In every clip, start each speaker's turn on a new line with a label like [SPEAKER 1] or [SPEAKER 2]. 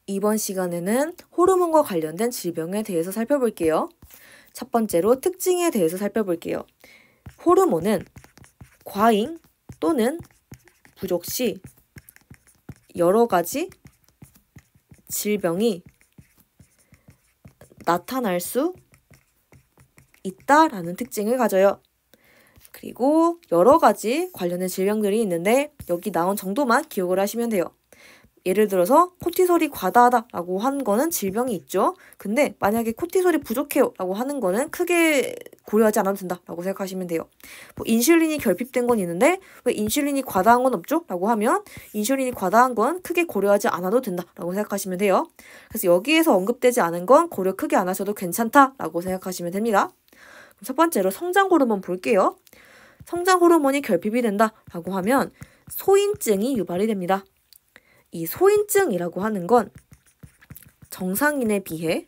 [SPEAKER 1] 이번 시간에는 호르몬과 관련된 질병에 대해서 살펴볼게요. 첫 번째로 특징에 대해서 살펴볼게요. 호르몬은 과잉 또는 부족 시 여러 가지 질병이 나타날 수 있다라는 특징을 가져요. 그리고 여러 가지 관련된 질병들이 있는데 여기 나온 정도만 기억을 하시면 돼요. 예를 들어서 코티솔이 과다하다라고 하는 거는 질병이 있죠. 근데 만약에 코티솔이 부족해요 라고 하는 거는 크게 고려하지 않아도 된다라고 생각하시면 돼요. 뭐 인슐린이 결핍된 건 있는데 왜 인슐린이 과다한 건 없죠? 라고 하면 인슐린이 과다한 건 크게 고려하지 않아도 된다라고 생각하시면 돼요. 그래서 여기에서 언급되지 않은 건 고려 크게 안 하셔도 괜찮다라고 생각하시면 됩니다. 그럼 첫 번째로 성장 호르몬 볼게요. 성장 호르몬이 결핍이 된다라고 하면 소인증이 유발이 됩니다. 이 소인증이라고 하는 건 정상인에 비해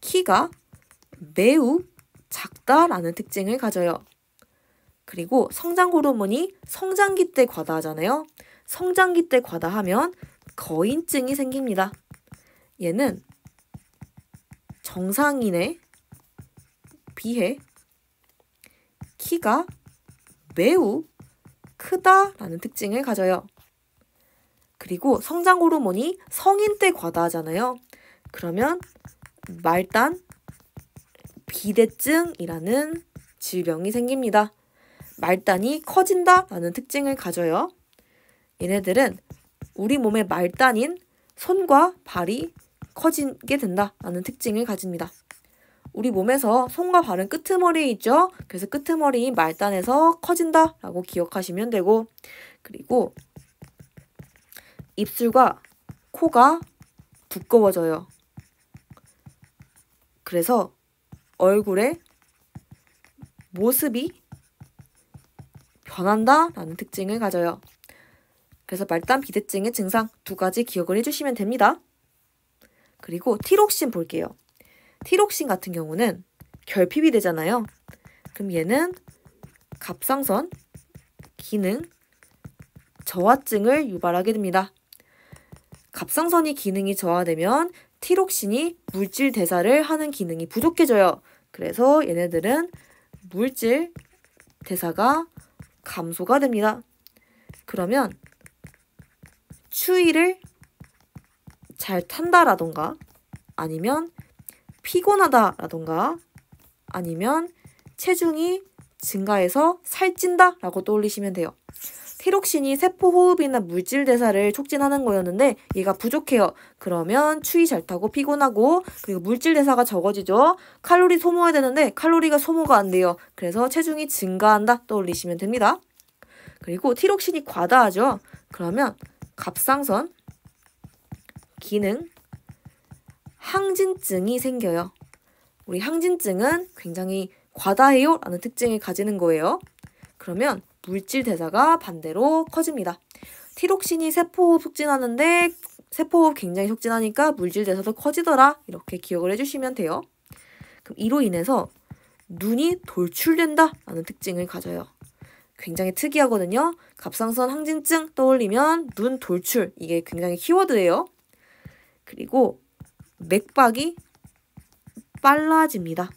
[SPEAKER 1] 키가 매우 작다라는 특징을 가져요. 그리고 성장 호르몬이 성장기 때 과다하잖아요. 성장기 때 과다하면 거인증이 생깁니다. 얘는 정상인에 비해 키가 매우 크다라는 특징을 가져요. 그리고 성장 호르몬이 성인 때 과다하잖아요. 그러면 말단 비대증이라는 질병이 생깁니다. 말단이 커진다라는 특징을 가져요. 얘네들은 우리 몸의 말단인 손과 발이 커지게 된다라는 특징을 가집니다. 우리 몸에서 손과 발은 끄트머리에 있죠. 그래서 끄트머리인 말단에서 커진다라고 기억하시면 되고, 그리고 입술과 코가 두꺼워져요. 그래서 얼굴의 모습이 변한다라는 특징을 가져요. 그래서 말단 비대증의 증상 두 가지 기억을 해주시면 됩니다. 그리고 티록신 볼게요. 티록신 같은 경우는 결핍이 되잖아요. 그럼 얘는 갑상선 기능 저하증을 유발하게 됩니다. 갑상선이 기능이 저하되면 티록신이 물질 대사를 하는 기능이 부족해져요. 그래서 얘네들은 물질 대사가 감소가 됩니다. 그러면 추위를 잘 탄다라던가 아니면 피곤하다라던가 아니면 체중이 증가해서 살찐다 라고 떠올리시면 돼요. 티록신이 세포호흡이나 물질 대사를 촉진하는 거였는데 얘가 부족해요. 그러면 추위 잘 타고 피곤하고 그리고 물질 대사가 적어지죠. 칼로리 소모해야 되는데 칼로리가 소모가 안 돼요. 그래서 체중이 증가한다 떠올리시면 됩니다. 그리고 티록신이 과다하죠. 그러면 갑상선 기능 항진증이 생겨요. 우리 항진증은 굉장히 과다해요 라는 특징을 가지는 거예요. 그러면 물질 대사가 반대로 커집니다. 티록신이 세포호흡 촉진하는데 세포호흡 굉장히 촉진하니까 물질 대사도 커지더라. 이렇게 기억을 해주시면 돼요. 그럼 이로 인해서 눈이 돌출된다 라는 특징을 가져요. 굉장히 특이하거든요. 갑상선 항진증 떠올리면 눈 돌출, 이게 굉장히 키워드예요. 그리고 맥박이 빨라집니다.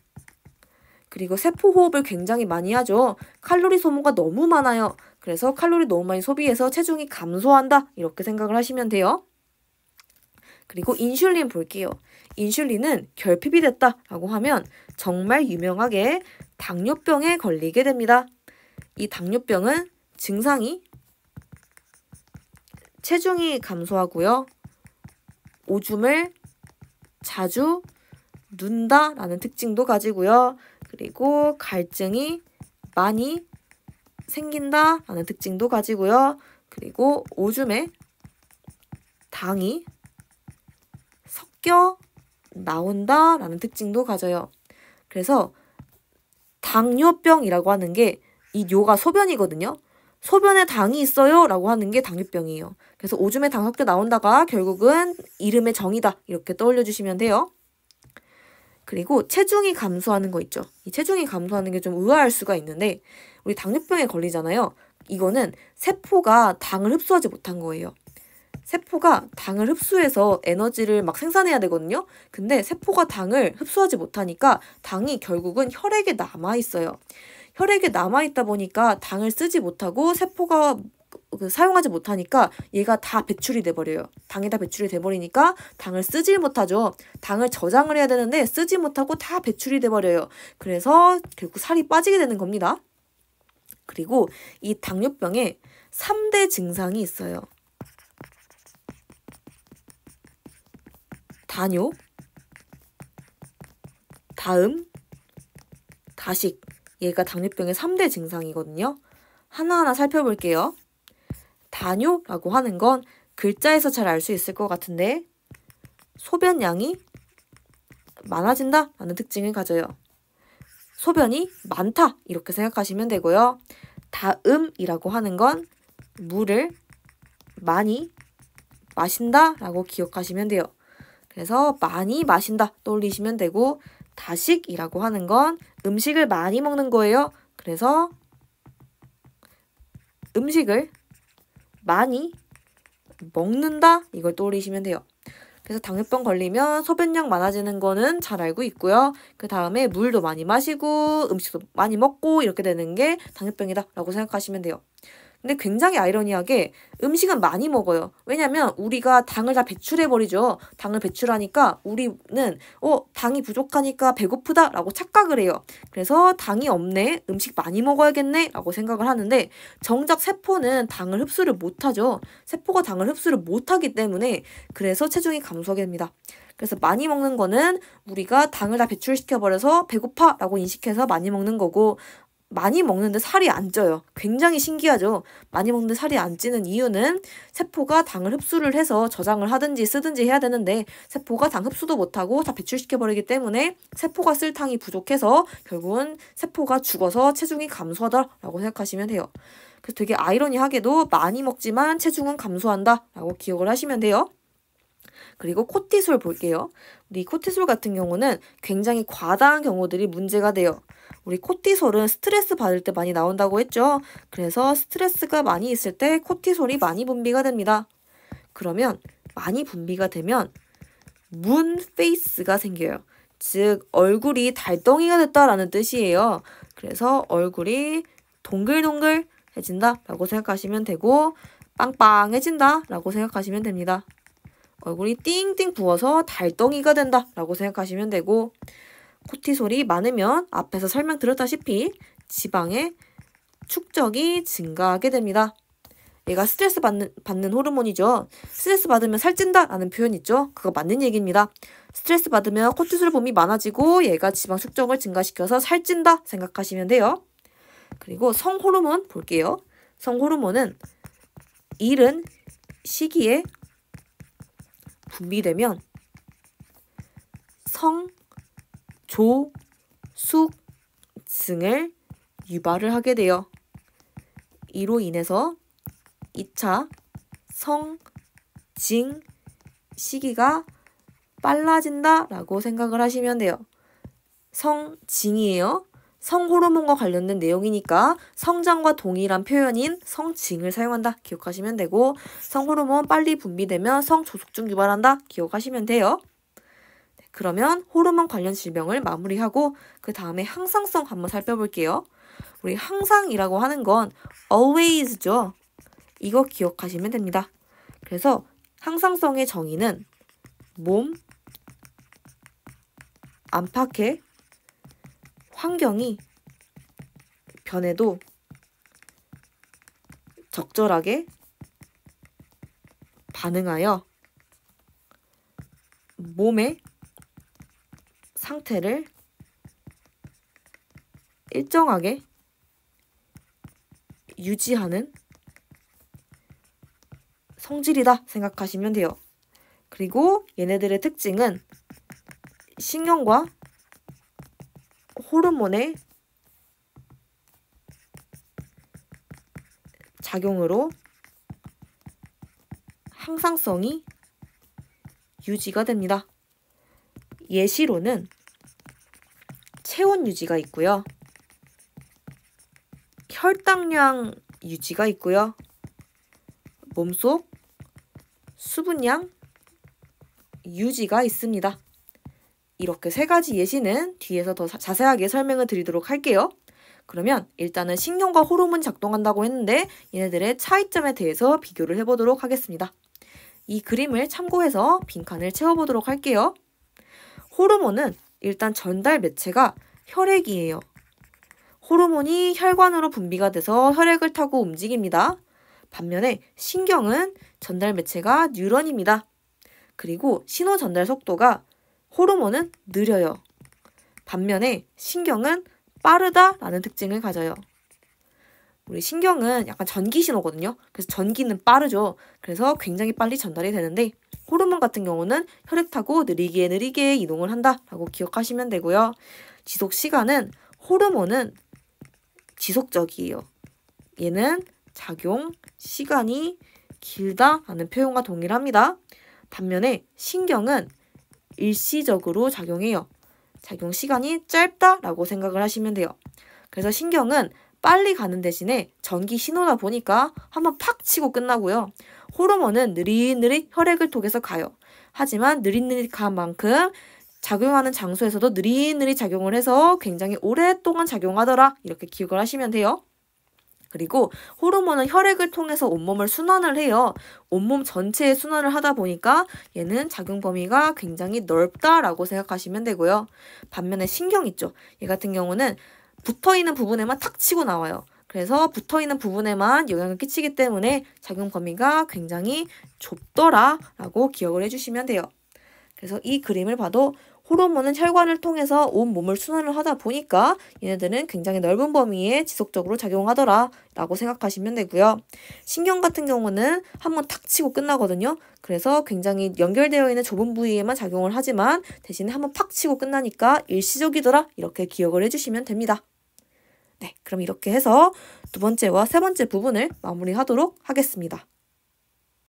[SPEAKER 1] 그리고 세포호흡을 굉장히 많이 하죠. 칼로리 소모가 너무 많아요. 그래서 칼로리 너무 많이 소비해서 체중이 감소한다. 이렇게 생각을 하시면 돼요. 그리고 인슐린 볼게요. 인슐린은 결핍이 됐다라고 하면 정말 유명하게 당뇨병에 걸리게 됩니다. 이 당뇨병은 증상이 체중이 감소하고요. 오줌을 자주 눈다라는 특징도 가지고요. 그리고 갈증이 많이 생긴다라는 특징도 가지고요. 그리고 오줌에 당이 섞여 나온다라는 특징도 가져요. 그래서 당뇨병이라고 하는 게 이 뇨가 소변이거든요. 소변에 당이 있어요 라고 하는 게 당뇨병이에요. 그래서 오줌에 당 섞여 나온다가 결국은 이름의 정이다 이렇게 떠올려 주시면 돼요. 그리고 체중이 감소하는 거 있죠. 이 체중이 감소하는 게 좀 의아할 수가 있는데 우리 당뇨병에 걸리잖아요. 이거는 세포가 당을 흡수하지 못한 거예요. 세포가 당을 흡수해서 에너지를 막 생산해야 되거든요. 근데 세포가 당을 흡수하지 못하니까 당이 결국은 혈액에 남아 있어요. 혈액에 남아 있다 보니까 당을 쓰지 못하고 세포가 사용하지 못하니까 얘가 다 배출이 돼버려요. 당이 다 배출이 돼버리니까 당을 쓰질 못하죠. 당을 저장을 해야 되는데 쓰지 못하고 다 배출이 돼버려요. 그래서 결국 살이 빠지게 되는 겁니다. 그리고 이 당뇨병에 3대 증상이 있어요. 다뇨, 다음, 다식. 얘가 당뇨병의 3대 증상이거든요. 하나하나 살펴볼게요. 다뇨라고 하는 건 글자에서 잘 알 수 있을 것 같은데 소변량이 많아진다 라는 특징을 가져요. 소변이 많다 이렇게 생각하시면 되고요. 다음이라고 하는 건 물을 많이 마신다 라고 기억하시면 돼요. 그래서 많이 마신다 떠올리시면 되고 다식이라고 하는 건 음식을 많이 먹는 거예요. 그래서 음식을 많이 먹는다 이걸 떠올리시면 돼요. 그래서 당뇨병 걸리면 소변량 많아지는 거는 잘 알고 있고요. 그 다음에 물도 많이 마시고 음식도 많이 먹고 이렇게 되는 게 당뇨병이다 라고 생각하시면 돼요. 근데 굉장히 아이러니하게 음식은 많이 먹어요. 왜냐면 우리가 당을 다 배출해버리죠. 당을 배출하니까 우리는 당이 부족하니까 배고프다 라고 착각을 해요. 그래서 당이 없네, 음식 많이 먹어야겠네 라고 생각을 하는데 정작 세포는 당을 흡수를 못하죠. 세포가 당을 흡수를 못하기 때문에 그래서 체중이 감소하게 됩니다. 그래서 많이 먹는 거는 우리가 당을 다 배출시켜버려서 배고파 라고 인식해서 많이 먹는 거고 많이 먹는데 살이 안 쪄요. 굉장히 신기하죠. 많이 먹는데 살이 안 찌는 이유는 세포가 당을 흡수를 해서 저장을 하든지 쓰든지 해야 되는데 세포가 당 흡수도 못하고 다 배출시켜버리기 때문에 세포가 쓸 당이 부족해서 결국은 세포가 죽어서 체중이 감소하다라고 생각하시면 돼요. 그래서 되게 아이러니하게도 많이 먹지만 체중은 감소한다라고 기억을 하시면 돼요. 그리고 코티솔 볼게요. 우리 코티솔 같은 경우는 굉장히 과다한 경우들이 문제가 돼요. 우리 코티솔은 스트레스 받을 때 많이 나온다고 했죠. 그래서 스트레스가 많이 있을 때 코티솔이 많이 분비가 됩니다. 그러면 많이 분비가 되면 문 페이스가 생겨요. 즉 얼굴이 달덩이가 됐다라는 뜻이에요. 그래서 얼굴이 동글동글해진다 라고 생각하시면 되고 빵빵해진다 라고 생각하시면 됩니다. 얼굴이 띵띵 부어서 달덩이가 된다 라고 생각하시면 되고 코티솔이 많으면 앞에서 설명드렸다시피 지방의 축적이 증가하게 됩니다. 얘가 스트레스 받는 호르몬이죠. 스트레스 받으면 살찐다 라는 표현 있죠. 그거 맞는 얘기입니다. 스트레스 받으면 코티솔 분비 많아지고 얘가 지방 축적을 증가시켜서 살찐다 생각하시면 돼요. 그리고 성호르몬 볼게요. 성호르몬은 이른 시기에 분비되면 성, 조, 숙 등을 유발을 하게 돼요. 이로 인해서 2차 성, 징 시기가 빨라진다라고 생각을 하시면 돼요. 성, 징이에요. 성호르몬과 관련된 내용이니까 성장과 동일한 표현인 성징을 사용한다 기억하시면 되고 성호르몬 빨리 분비되면 성조숙증 유발한다 기억하시면 돼요. 그러면 호르몬 관련 질병을 마무리하고 그 다음에 항상성 한번 살펴볼게요. 우리 항상이라고 하는 건 always죠. 이거 기억하시면 됩니다. 그래서 항상성의 정의는 몸, 안팎의 환경이 변해도 적절하게 반응하여 몸의 상태를 일정하게 유지하는 성질이다 생각하시면 돼요. 그리고 얘네들의 특징은 신경과 호르몬의 작용으로 항상성이 유지가 됩니다. 예시로는 체온 유지가 있고요. 혈당량 유지가 있고요. 몸속 수분량, 유지가 있습니다. 이렇게 세 가지 예시는 뒤에서 더 자세하게 설명을 드리도록 할게요. 그러면 일단은 신경과 호르몬이 작동한다고 했는데 얘네들의 차이점에 대해서 비교를 해보도록 하겠습니다. 이 그림을 참고해서 빈칸을 채워보도록 할게요. 호르몬은 일단 전달 매체가 혈액이에요. 호르몬이 혈관으로 분비가 돼서 혈액을 타고 움직입니다. 반면에 신경은 전달 매체가 뉴런입니다. 그리고 신호 전달 속도가 호르몬은 느려요. 반면에 신경은 빠르다라는 특징을 가져요. 우리 신경은 약간 전기 신호거든요. 그래서 전기는 빠르죠. 그래서 굉장히 빨리 전달이 되는데 호르몬 같은 경우는 혈액 타고 느리게 이동을 한다라고 기억하시면 되고요. 지속 시간은 호르몬은 지속적이에요. 얘는 작용 시간이 길다라는 표현과 동일합니다. 반면에 신경은 일시적으로 작용해요. 작용 시간이 짧다라고 생각을 하시면 돼요. 그래서 신경은 빨리 가는 대신에 전기 신호다 보니까 한번 팍 치고 끝나고요. 호르몬은 느릿느릿 혈액을 통해서 가요. 하지만 느릿느릿 간 만큼 작용하는 장소에서도 느릿느릿 작용을 해서 굉장히 오랫동안 작용하더라. 이렇게 기억을 하시면 돼요. 그리고 호르몬은 혈액을 통해서 온몸을 순환을 해요. 온몸 전체에 순환을 하다 보니까 얘는 작용 범위가 굉장히 넓다라고 생각하시면 되고요. 반면에 신경 있죠. 얘 같은 경우는 붙어있는 부분에만 탁 치고 나와요. 그래서 붙어있는 부분에만 영향을 끼치기 때문에 작용 범위가 굉장히 좁더라라고 기억을 해주시면 돼요. 그래서 이 그림을 봐도 호르몬은 혈관을 통해서 온 몸을 순환을 하다 보니까 얘네들은 굉장히 넓은 범위에 지속적으로 작용하더라 라고 생각하시면 되고요. 신경 같은 경우는 한번 탁 치고 끝나거든요. 그래서 굉장히 연결되어 있는 좁은 부위에만 작용을 하지만 대신에 한번 팍 치고 끝나니까 일시적이더라 이렇게 기억을 해주시면 됩니다. 네, 그럼 이렇게 해서 두 번째와 세 번째 부분을 마무리하도록 하겠습니다.